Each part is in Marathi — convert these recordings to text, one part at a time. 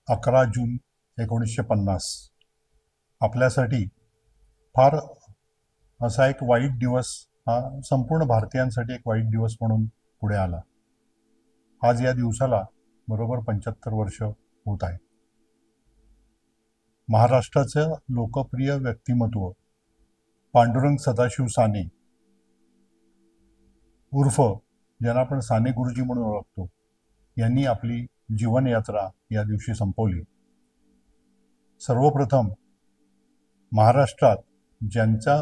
11 जून 1950 आपल्यासाठी फार असा एक वाईट दिवस, हा संपूर्ण भारतीयांसाठी एक वाईट दिवस म्हणून पुढे आला. आज या दिवसाला बरोबर 75 वर्ष होत आहे. महाराष्ट्राचं लोकप्रिय व्यक्तिमत्व पांडुरंग सदाशिव साने उर्फ ज्यांना आपण साने गुरुजी म्हणून ओळखतो, यांनी आपली जीवनयात्रा या दिवशी संपवली. सर्वप्रथम महाराष्ट्रात ज्यांचा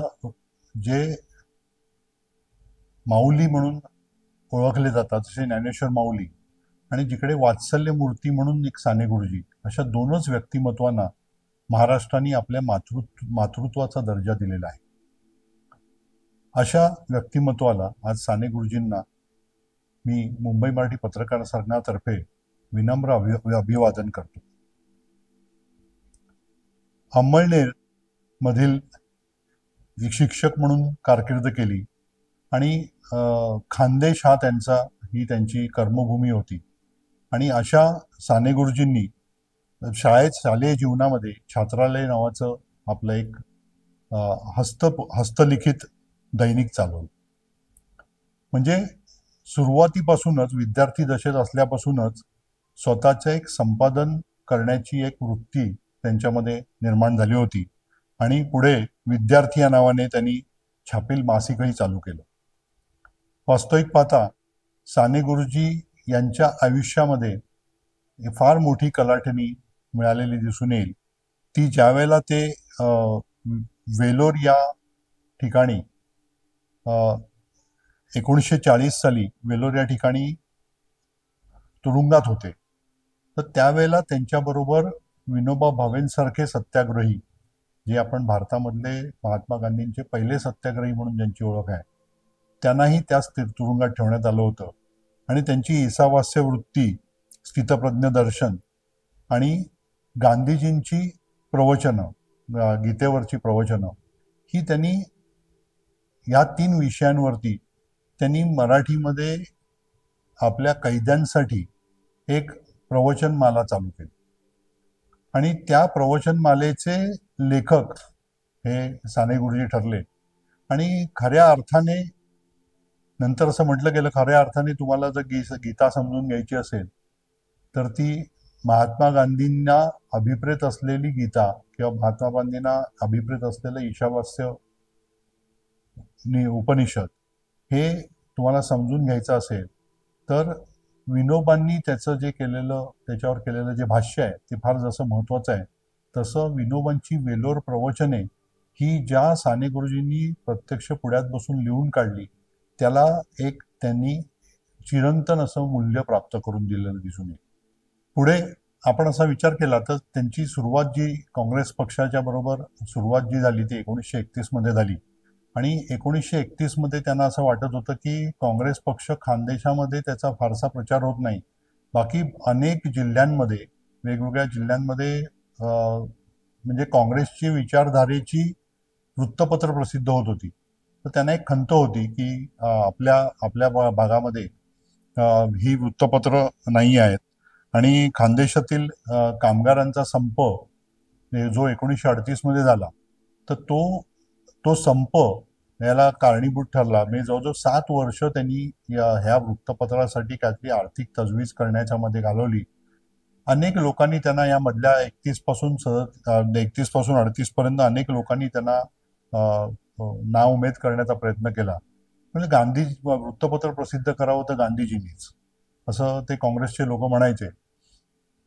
जे माऊली म्हणून ओळखले जातात, जसे ज्ञानेश्वर माऊली आणि जिकडे वात्सल्य मूर्ती म्हणून एक साने गुरुजी, अशा दोनच व्यक्तिमत्वांना महाराष्ट्राने आपल्या मातृत्वाचा दर्जा दिलेला आहे. अशा व्यक्तिमत्वाला आज साने गुरुजींना मी मुंबई मराठी पत्रकार संघातर्फे विनम्र अभिवादन करतो. अंमळनेर मधील एक शिक्षक म्हणून कारकीर्द केली आणि खानदेश हा ही त्यांची कर्मभूमी होती. आणि अशा साने गुरुजींनी शालेय जीवनामध्ये छात्रालय नावाचं आपलं एक हस्तलिखित दैनिक चालवलं. म्हणजे सुरुवातीपासूनच, विद्यार्थी दशेत असल्यापासूनच स्वतःचं एक संपादन करण्याची एक वृत्ती त्यांच्यामध्ये निर्माण झाली होती. आणि पुढे विद्यार्थी या नावाने त्यांनी छापील मासिकही चालू केलं. वास्तविक पाहता साने गुरुजी यांच्या आयुष्यामध्ये फार मोठी कलाटणी मिळालेली दिसून येईल. ती ज्यावेळेला ते वेलोर या ठिकाणी 1940 साली वेलोर या ठिकाणी तुरुंगात होते, तर त्यावेळेला त्यांच्याबरोबर विनोबा भावेंसारखे सत्याग्रही, जे आपण भारतामधले महात्मा गांधींचे पहिले सत्याग्रही म्हणून ज्यांची ओळख आहे, त्यांनाही त्याच तुरुंगात ठेवण्यात आलं होतं. आणि त्यांची ईसावास्य वृत्ती, स्थितप्रज्ञ दर्शन आणि गांधीजींची प्रवचनं, गीतेवरची प्रवचनं, ही त्यांनी या 3 विषयांवरती त्यांनी मराठीमध्ये आपल्या कैद्यांसाठी एक प्रवचनमाला चालू केली. आणि त्या प्रवचनमालेचे लेखक हे साने गुरुजी ठरले. आणि खऱ्या अर्थाने, नंतर असं म्हटलं गेलं, खऱ्या अर्थाने तुम्हाला जर गीता समजून घ्यायची असेल तर ती महात्मा गांधींना अभिप्रेत असलेली गीता किंवा महात्मा गांधींना अभिप्रेत असलेलं ईशावास्य उपनिषद हे तुम्हाला समजून घ्यायचं असेल तर विनोबांनी त्याच्यावर केलेलं जे भाष्य आहे ते फार जसं महत्त्वाचं आहे, तसं विनोबांची वेलोर प्रवचने ही ज्या साने गुरुजींनी प्रत्यक्ष पुढ्यात बसून लिहून काढली, त्याला एक त्यांनी चिरंतन असं मूल्य प्राप्त करून दिलेलं दिसून येईल. पुढे आपण असा विचार केला तर त्यांची सुरुवात जी काँग्रेस पक्षाच्या बरोबर सुरुवात जी झाली ती 1931 मध्ये झाली. आणि 1931 मध्ये त्यांना असं वाटत होतं की काँग्रेस पक्ष खानदेशामध्ये त्याचा फारसा प्रचार होत नाही, बाकी अनेक जिल्ह्यांमध्ये, वेगवेगळ्या जिल्ह्यांमध्ये म्हणजे काँग्रेसची विचारधारेची वृत्तपत्र प्रसिद्ध होत होती. तर त्यांना एक खंत होती की आपल्या भागामध्ये ही वृत्तपत्र नाही आहेत. आणि खानदेशातील कामगारांचा संप जो 1938 मध्ये झाला, तर तो संप याला कारणीभूत ठरला. म्हणजे जवळजवळ 7 वर्ष त्यांनी ह्या वृत्तपत्रासाठी काहीतरी आर्थिक तजवीज करण्याच्या मध्ये घालवली. अनेक लोकांनी त्यांना या मधल्या 31 पासून 38 पर्यंत अनेक लोकांनी त्यांना नाउमेद करण्याचा प्रयत्न केला. म्हणजे वृत्तपत्र प्रसिद्ध करावं तर गांधीजींनीच, असं ते काँग्रेसचे लोक म्हणायचे.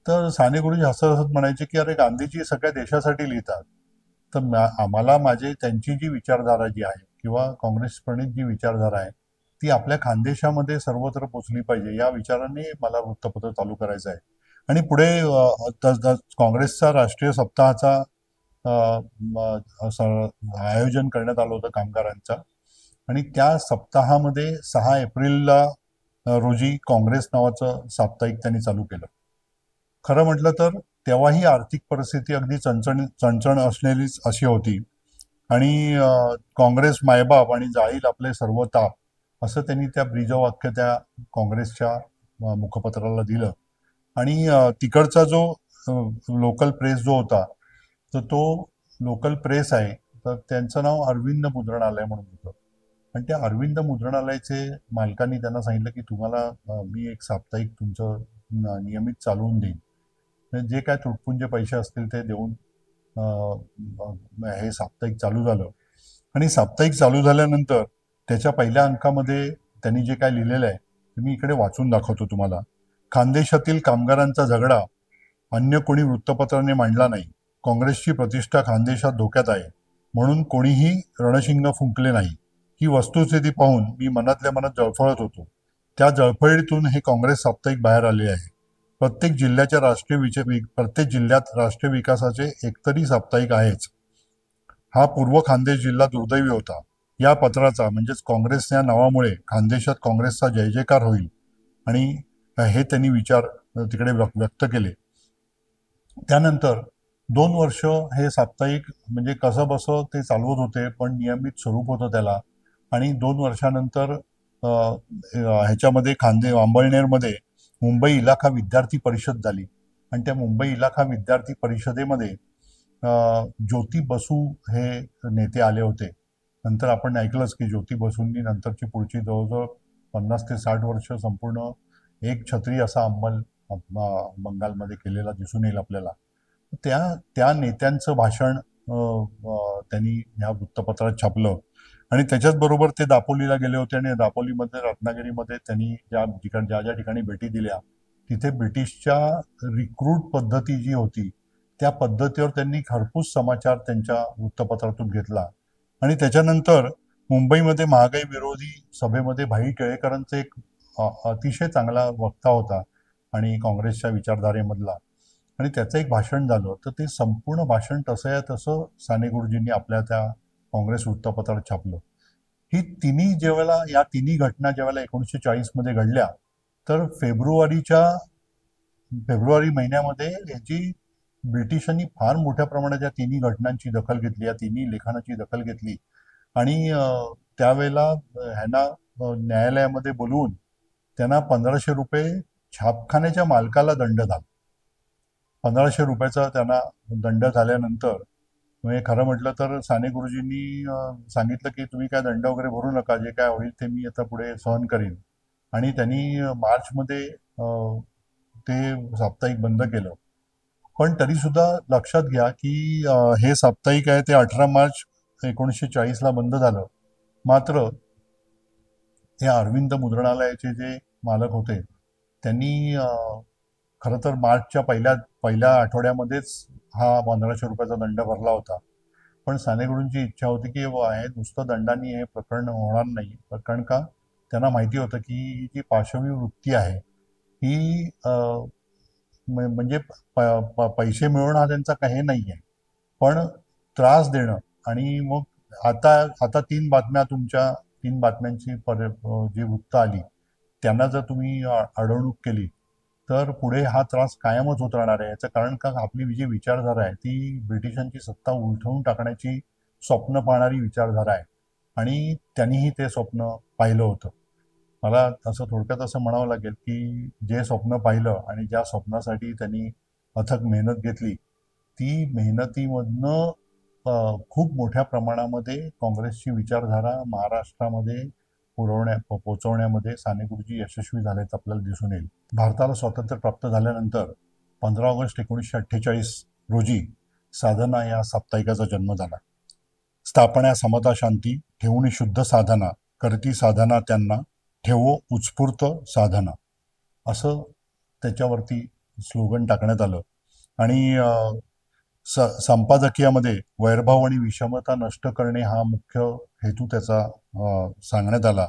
तर साने गुरुजी हसत म्हणायचे की अरे, गांधीजी सगळ्या देशासाठी लिहितात, तर आम्हाला त्यांची जी विचारधारा जी आहे किंवा काँग्रेस प्रणित जी विचारधारा आहे ती आपल्या खानदेशामध्ये सर्वत्र पोचली पाहिजे, या विचाराने मला वृत्तपत्र चालू करायचं आहे. आणि पुढे काँग्रेसचा राष्ट्रीय सप्ताहाचा आयोजन करण्यात आलं होतं कामगारांचा. आणि त्या सप्ताहामध्ये 6 एप्रिलला रोजी काँग्रेस नावाचं साप्ताहिक त्यांनी चालू केलं. खरं म्हटलं तर तेव्हाही आर्थिक परिस्थिती अगदी चणचण असलेलीच अशी होती. आणि काँग्रेस मायबाप आणि जाईल आपले सर्व ताप, असं त्यांनी त्या ब्रीजवाक्य त्या काँग्रेसच्या मुखपत्राला दिलं. आणि तिकडचा जो लोकल प्रेस जो होता, तर तो लोकल प्रेस आहे, तर त्यांचं नाव अरविंद मुद्रणालय म्हणून होतं. आणि त्या अरविंद मुद्रणालयाचे मालकांनी त्यांना सांगितलं की तुम्हाला मी एक साप्ताहिक तुमचं नियमित चालवून देईन. जे काय तुटपुंजे पैसे असतील ते देऊन हे साप्ताहिक चालू झालं. आणि साप्ताहिक चालू झाल्यानंतर त्याच्या पहिल्या अंकामध्ये त्यांनी जे काय लिहिलेलं आहे ते मी इकडे वाचून दाखवतो तुम्हाला. खानदेशातील कामगारांचा झगडा अन्य कोणी वृत्तपत्राने मांडला नाही. काँग्रेसची प्रतिष्ठा खानदेशात धोक्यात आहे म्हणून कोणीही रणशिंग फुंकले नाही. ही वस्तुस्थिती पाहून मी मनातल्या मनात जळफळत होतो. त्या जळफळीतून हे काँग्रेस साप्ताहिक बाहेर आले आहे. प्रत्येक जिल्ह्यात राष्ट्रीय विकासाचे एकतरी साप्ताहिक आहेच. हा पूर्व खानदेश जिल्हा दुर्दैवी होता. या पत्राचा म्हणजेच काँग्रेस या नावामुळे खानदेशात काँग्रेसचा जय जयकार होईल आणि हे त्यांनी विचार तिकडे व्यक्त केले. त्यानंतर 2 वर्ष हे साप्ताहिक म्हणजे कसं बसं ते चालवत होते, पण नियमित स्वरूप होतं त्याला. आणि 2 वर्षानंतर ह्याच्यामध्ये अंबळनेरमध्ये मुंबई इलाखा विद्यार्थी परिषद झाली. आणि त्या मुंबई इलाखा विद्यार्थी परिषदेमध्ये ज्योती बसू हे नेते आले होते. नंतर आपण ऐकलंच की ज्योती बसूंनी नंतरची पुढची जवळजवळ 50 ते 60 वर्ष संपूर्ण एक छत्री असा अंमल बंगालमध्ये केलेला दिसून येईल आपल्याला. त्या त्या नेत्यांचं भाषण त्यांनी ह्या वृत्तपत्रात छापलं. आणि त्याच्याच बरोबर ते दापोलीला गेले होते आणि दापोलीमध्ये रत्नागिरीमध्ये त्यांनी ज्या ठिकाणी भेटी दिल्या तिथे ब्रिटिशच्या रिक्रूट पद्धती जी होती त्या पद्धतीवर त्यांनी खरपूस समाचार त्यांच्या वृत्तपत्रातून घेतला. आणि त्याच्यानंतर मुंबईमध्ये महागाई विरोधी सभेमध्ये भाई टिळेकरांचा एक अतिशय चांगला वक्ता होता आणि काँग्रेसच्या विचारधारेमधला. आणि त्याचं एक भाषण झालं, तर ते संपूर्ण भाषण तसं या तसं साने गुरुजींनी आपल्या त्या काँग्रेस वृत्तपत्रात छापलं. ही या तिन्ही घटना ज्यावेळेला 1940 मध्ये घडल्या, तर फेब्रुवारी महिन्यामध्ये याची ब्रिटिशांनी फार मोठ्या प्रमाणात या तिन्ही घटनांची दखल घेतली, या तिन्ही लेखांची दखल घेतली. आणि त्यावेळेला ह्यांना न्यायालयामध्ये बोलवून त्यांना 1500 रुपये छापखान्याच्या मालकाला दंड झाला. 1500 रुपयाचा त्यांना दंड झाल्यानंतर म्हणजे खरं म्हटलं तर साने गुरुजींनी सांगितलं की तुम्ही काय दंड वगैरे भरू नका, जे काय होईल ते मी आता पुढे सहन करीन. आणि त्यांनी मार्चमध्ये ते साप्ताहिक बंद केलं. पण तरी सुद्धा लक्षात घ्या की हे साप्ताहिक आहे ते 18 मार्च 1940ला बंद झालं. मात्र हे अरविंद मुद्रणालयाचे जे मालक होते त्यांनी खरं तर मार्चच्या पहिल्या आठवड्यामध्येच हा 1500 रुपयाचा दंड भरला होता. पण साने गुरुंची इच्छा होती की हे नुसतं दंडाने हे प्रकरण होणार नाही. कारण का त्यांना माहिती होतं की ही जी पाशवी वृत्ती आहे ही म्हणजे पैसे मिळवणं हा त्यांचा काही नाही आहे, पण त्रास देणं. आणि मग आता 3 बातम्यांची जी वृत्त आली त्यांना जर तुम्ही अडवणूक केली तर पुढे हा त्रास कायमच होत राहणार आहे. याचं कारण का आपली जी विचारधारा आहे ती ब्रिटिशांची सत्ता उलथवून टाकण्याची स्वप्न पाहणारी विचारधारा आहे. आणि त्यांनीही ते स्वप्न पाहिलं होतं. मला असं थोडक्यात असं म्हणावं लागेल की जे स्वप्न पाहिलं आणि ज्या स्वप्नासाठी त्यांनी अथक मेहनत घेतली, ती मेहनतीमधनं खूप मोठ्या प्रमाणामध्ये काँग्रेसची विचारधारा महाराष्ट्रामध्ये पोचवण्यामध्ये साने गुरुजी यशस्वी झाल्याचं आपल्याला दिसून येईल. भारताला स्वातंत्र्य प्राप्त झाल्यानंतर 15 ऑगस्ट 1948 रोजी साधना या साप्ताहिकाचा जन्म झाला. स्थापना समता शांती ठेवून शुद्ध साधना करती साधना त्यांना ठेवो उत्स्फूर्त साधना, असं त्याच्यावरती स्लोगन टाकण्यात आलं. आणि संपादकीयामध्ये वैरभाव आणि विषमता नष्ट करणे हा मुख्य हेतू त्याचा सांगण्यात आला.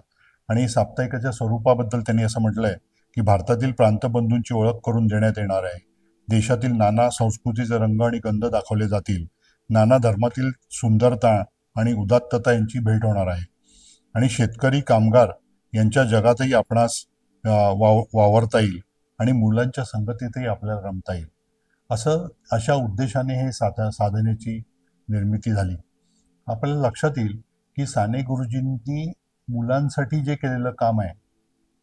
आणि साप्ताहिकाच्या स्वरूपाबद्दल त्यांनी असं म्हटलंय की भारतातील प्रांतबंधूंची ओळख करून देण्यात येणार आहे. देशातील नाना संस्कृतीचे रंग आणि गंध दाखवले जातील. नाना धर्मातील सुंदरता आणि उदात्तता यांची भेट होणार आहे. आणि शेतकरी कामगार यांच्या जगातही आपणास वावरता येईल आणि मुलांच्या संगतीतही आपल्याला रमता येईल. अशा उद्देशाने हे साधनेची निर्मिती झाली. आपल्याला लक्षात येईल की साने गुरुजींनी मुलांसाठी जे केलेलं काम आहे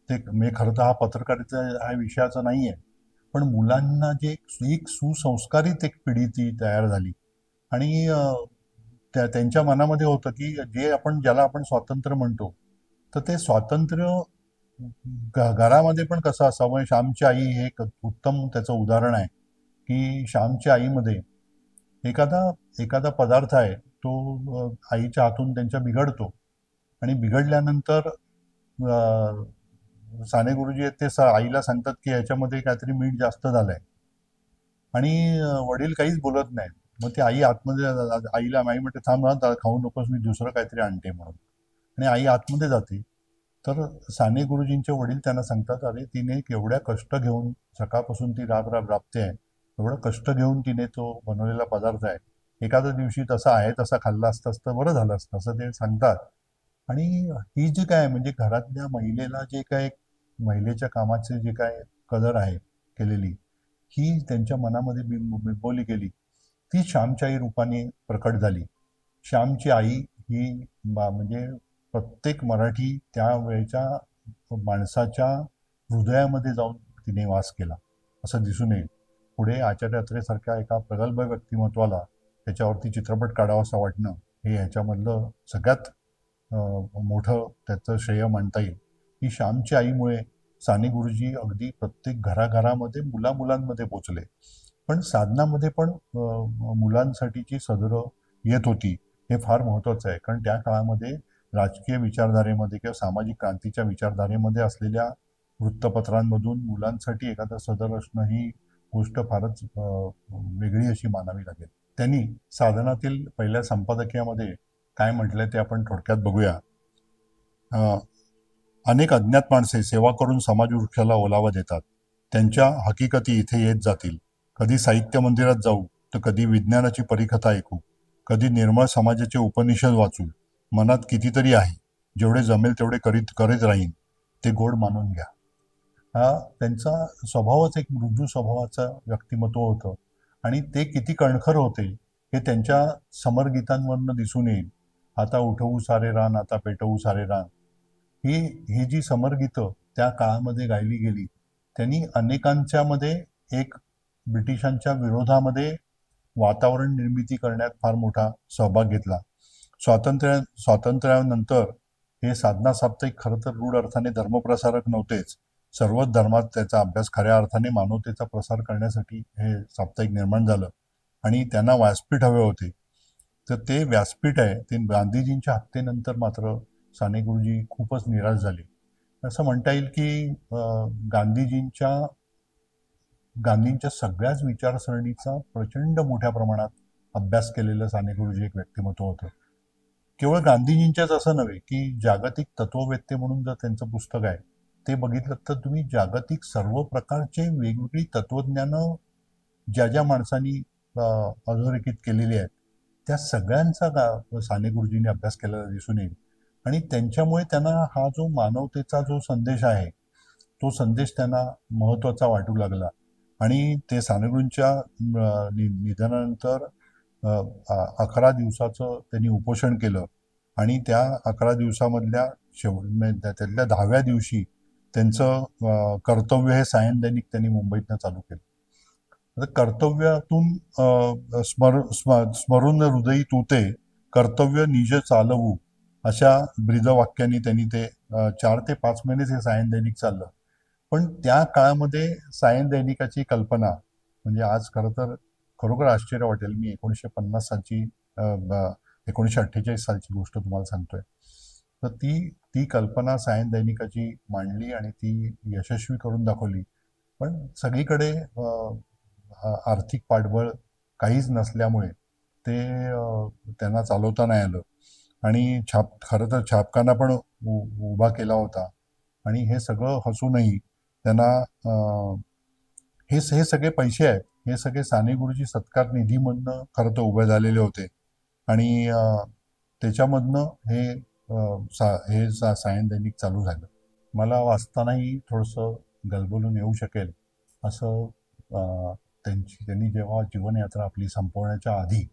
ते, म्हणजे खरं तर हा पत्रकारिता ह्या विषयाचा नाही आहे, पण मुलांना जे एक सुसंस्कारित एक पिढी ती तयार झाली. आणि त्यांच्या मनामध्ये होतं की ज्याला आपण स्वातंत्र्य म्हणतो, तर ते स्वातंत्र्य घरामध्ये पण कसं असावं. म्हणजे श्यामची आई हे एक उत्तम त्याचं उदाहरण आहे की श्यामच्या आईमध्ये एखादा एखादा पदार्थ आहे तो आईच्या हातून त्यांच्या बिघडतो, आणि बिघडल्यानंतर साने गुरुजी आहेत ते आईला सांगतात की ह्याच्यामध्ये काहीतरी मीठ जास्त झालंय, आणि वडील काहीच बोलत नाहीत. मग ती आई आतमध्ये आई म्हणते, थांब ना, खाऊ नकोस, मी दुसरं काहीतरी आणते म्हणून. आणि आई आतमध्ये जाते. तर साने गुरुजींचे वडील त्यांना सांगतात, अरे तिने एवढ्या कष्ट घेऊन सकाळपासून ती राबते आहे, एवढं कष्ट घेऊन तिने तो बनवलेला पदार्थ आहे, एखाद्या दिवशी तसा आहे तसा खाल्ला असता तर बरं झालं असतं, असं ते सांगतात. आणि ही जी काय म्हणजे घरातल्या महिलेला जे काय महिलेच्या कामाचे जे काय कदर आहे केलेली, ही त्यांच्या मनामध्ये बिंबवली गेली. ती श्यामची आई रूपाने प्रकट झाली. श्यामची आई ही म्हणजे प्रत्येक मराठी त्यावेळेच्या माणसाच्या हृदयामध्ये जाऊन तिने वास केला असं दिसून येईल. पुढे आचार्य अत्रेसारख्या एका प्रगल्भ व्यक्तिमत्वाला त्याच्यावरती चित्रपट काढावासा वाटणं हे ह्याच्यामधलं सगळ्यात मोठं त्याचं श्रेय म्हणता येईल. की श्यामच्या आईमुळे साने गुरुजी अगदी प्रत्येक घराघरामध्ये मुलांमध्ये पोचले. पण साधनामध्ये पण मुलांसाठीची सदरं येत होती. हे फार महत्त्वाचं आहे, कारण त्या काळामध्ये राजकीय विचारधारेमध्ये किंवा सामाजिक क्रांतीच्या विचारधारेमध्ये असलेल्या वृत्तपत्रांमधून मुलांसाठी एखादं सदर असणं ही गोष्ट फारच वेगळी अशी मानावी लागेल. त्यांनी साधनातील पहिल्या संपादकीयामध्ये काय म्हटलंय ते आपण थोडक्यात बघूया. अनेक अज्ञात माणसे सेवा करून समाजवृक्षाला ओलावा देतात. त्यांच्या हकीकती इथे येत जातील. कधी साहित्य मंदिरात जाऊ, तर कधी विज्ञानाची परिकथा ऐकू, कधी निर्मळ समाजाचे उपनिषद वाचू. मनात कितीतरी आहे, जेवढे जमेल तेवढे करीत राहीन, ते गोड मानून घ्या. हा त्यांचा स्वभावच एक मृदू स्वभावाचं व्यक्तिमत्व होतं, आणि ते किती कणखर होते हे त्यांच्या समरगीतांवरनं दिसून येईल. आता उठवू सारे रान, आता पेटवू सारे रान, ही जी समरगीतं त्या काळामध्ये गायली गेली, त्यांनी अनेकांच्या मध्ये एक ब्रिटिशांच्या विरोधामध्ये वातावरण निर्मिती करण्यात फार मोठा सहभाग घेतला. स्वातंत्र्यानंतर हे साधना साप्ताहिक खरं तर रूढ अर्थाने धर्मप्रसारक नव्हतेच. सर्वच धर्मात त्याचा अभ्यास खऱ्या अर्थाने मानवतेचा प्रसार करण्यासाठी हे साप्ताहिक निर्माण झालं, आणि त्यांना व्यासपीठ हवे होते. तर ते व्यासपीठ आहे ते गांधीजींच्या हत्येनंतर मात्र साने गुरुजी खूपच निराश झाले. असं म्हणता येईल की गांधींच्या सगळ्याच विचारसरणीचा प्रचंड मोठ्या प्रमाणात अभ्यास केलेलं साने गुरुजी एक व्यक्तिमत्व होतं. केवळ गांधीजींच्याच असं नव्हे की जागतिक तत्ववेत्ते म्हणून जर त्यांचं पुस्तक आहे ते बघितलं तर तुम्ही जागतिक सर्व प्रकारचे वेगवेगळी तत्वज्ञानं ज्या माणसांनी अधोरेखित केलेली आहेत त्या सगळ्यांचा साने गुरुजींनी अभ्यास केलेला दिसून येईल. आणि त्यांच्यामुळे त्यांना हा जो मानवतेचा जो संदेश आहे तो संदेश त्यांना महत्त्वाचा वाटू लागला. आणि ते साने गुरुजींच्या निधनानंतर 11 दिवसाचं त्यांनी उपोषण केलं, आणि त्या 11 दिवसामधल्या त्यातल्या 10व्या दिवशी त्यांचं कर्तव्य हे सायन दैनिक त्यांनी मुंबईतनं चालू केलं. आता कर्तव्यातून स्मरून हृदयी तूते कर्तव्य निज चालवू अशा ब्रीदवाक्यांनी त्यांनी ते 4 ते 5 महिनेच हे सायन दैनिक चाललं. पण त्या काळामध्ये सायन दैनिकाची कल्पना म्हणजे आज खरं तर खरोखर आश्चर्य वाटेल. मी 1950 सालची 1948 सालची गोष्ट तुम्हाला सांगतोय. तर ती कल्पना सायन दैनिकाची मांडली आणि ती यशस्वी करून दाखवली. पण सगळीकडे आर्थिक पाठबळ काहीच नसल्यामुळे ते त्यांना चालवता नाही आलं. आणि खरं तर छापखाना पण उभा केला होता. आणि हे सगळं हसूनही त्यांना हे सगळे पैसे आहेत हे सगळे साने गुरुजी सत्कार निधीमधनं खरं तर उभे झालेले होते. आणि त्याच्यामधनं हे सायन दैनिक चालू झालं. मला वाचतानाही थोडंसं गलबलून येऊ शकेल असं त्यांनी जेव्हा जीवनयात्रा आपली संपवण्याच्या आधी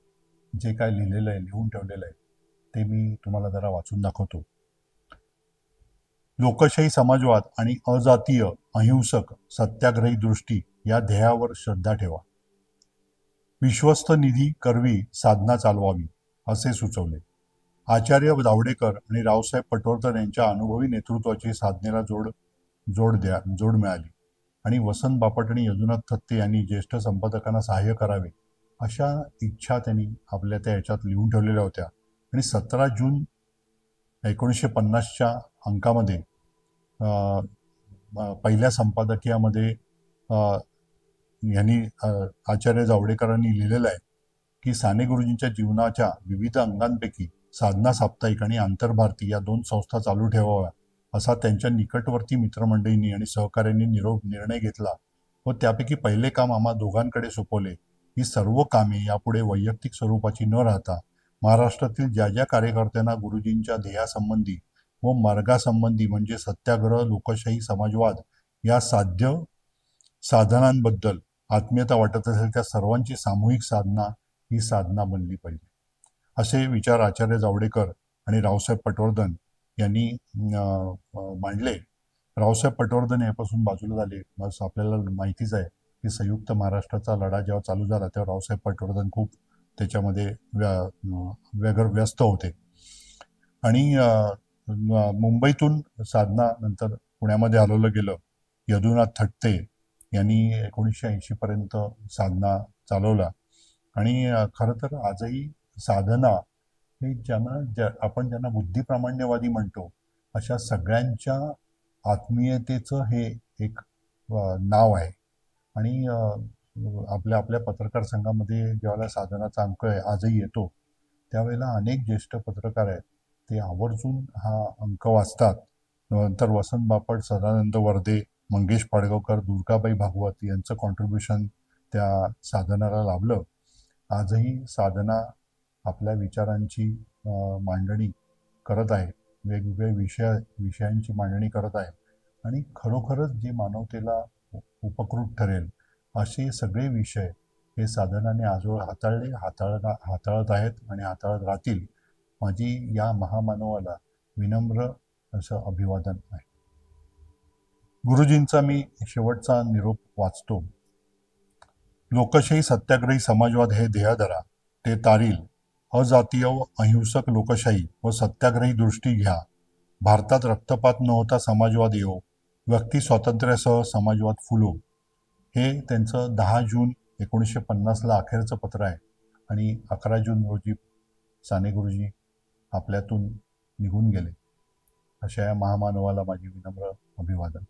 जे काय लिहिलेलं आहे, लिहून ठेवलेलं आहे, ते मी तुम्हाला जरा वाचून दाखवतो. लोकशाही, समाजवाद आणि अजातीय अहिंसक सत्याग्रही दृष्टी या ध्येयावर श्रद्धा ठेवा. विश्वस्त निधी करवी साधना चालवावी असे सुचवले. आचार्य जावडेकर आणि रावसाहेब पटवर्धन यांच्या अनुभवी नेतृत्वाची साधनेला जोड मिळाली आणि वसंत बापट आणि यदुनाथ थत्ते यांनी ज्येष्ठ संपादकांना सहाय्य करावे अशा इच्छा त्यांनी आपल्या त्या याच्यात लिहून ठेवलेल्या होत्या. आणि 17 जून 1950च्या अंकामध्ये पहिल्या संपादकीयामध्ये यांनी आचार्य जावडेकरांनी लिहिलेलं आहे की साने गुरुजींच्या जीवनाच्या विविध अंगांपैकी साधना साप्ताहिक आणि आंतरभारती या 2 संस्था चालू ठेवाव्या असा त्यांच्या निकटवर्ती मित्रमंडळींनी आणि सहकाऱ्यांनी निर्णय घेतला व त्यापैकी पहिले काम आम्हा दोघांकडे सोपवले. ही सर्व कामे यापुढे वैयक्तिक स्वरूपाची न राहता महाराष्ट्रातील ज्या ज्या कार्यकर्त्यांना गुरुजींच्या ध्येयासंबंधी व मार्गासंबंधी म्हणजे सत्याग्रह, लोकशाही, समाजवाद या साधनांबद्दल आत्मीयता वाटत असेल त्या सर्वांची सामूहिक साधना ही साधना बनली पाहिजे असे विचार आचार्य जावडेकर आणि रावसाहेब पटवर्धन यांनी मांडले. रावसाहेब पटवर्धन यापासून बाजूला झाले. बस आपल्याला माहितीच आहे की संयुक्त महाराष्ट्राचा लढा जेव्हा चालू झाला तेव्हा रावसाहेब पटवर्धन खूप त्याच्यामध्ये व्यस्त होते. आणि मुंबईतून साधना नंतर पुण्यामध्ये हलवलं गेलं. यदुनाथ थट्टे यांनी 1980 पर्यंत साधना चालवला. आणि खरं तर आजही साधना हे आपण ज्यांना बुद्धिप्रामाण्यवादी म्हणतो अशा सगळ्यांच्या आत्मीयतेचं हे एक नाव आहे. आणि आपल्या पत्रकार संघामध्ये ज्यावेळेला साधनाचा अंक आजही येतो त्यावेळेला अनेक ज्येष्ठ पत्रकार आहेत ते आवर्जून हा अंक वाचतात. नंतर वसंत बापट, सदानंद वर्दे, मंगेश पाडगावकर, दुर्गाबाई भागवत यांचं कॉन्ट्रीब्युशन त्या साधनाला लाभलं. आजही साधना आपल्या विचारांची मांडणी करत आहे, वेगवेगळ्या विषयांची मांडणी करत आहे आणि खरोखरच जे मानवतेला उपकृत ठरेल असे सगळे विषय हे साधनाने आजवर हाताळत आहेत आणि हाताळत राहतील. माझी या महामानवाला विनम्र असं अभिवादन आहे. गुरुजींचा मी शेवटचा निरोप वाचतो. लोकशाही, सत्याग्रही, समाजवाद हे ध्येय धरा, ते तारील. अजातीय व अहिंसक लोकशाही व सत्याग्रही दृष्टी घ्या. भारतात रक्तपात न होता समाजवाद येवो, व्यक्ती स्वातंत्र्यासह समाजवाद फुलो. हे त्यांचं 10 जून 1950ला अखेरचं पत्र आहे. आणि 11 जून रोजी साने गुरुजी आपल्यातून निघून गेले. अशा या महामानवाला माझी विनम्र अभिवादन.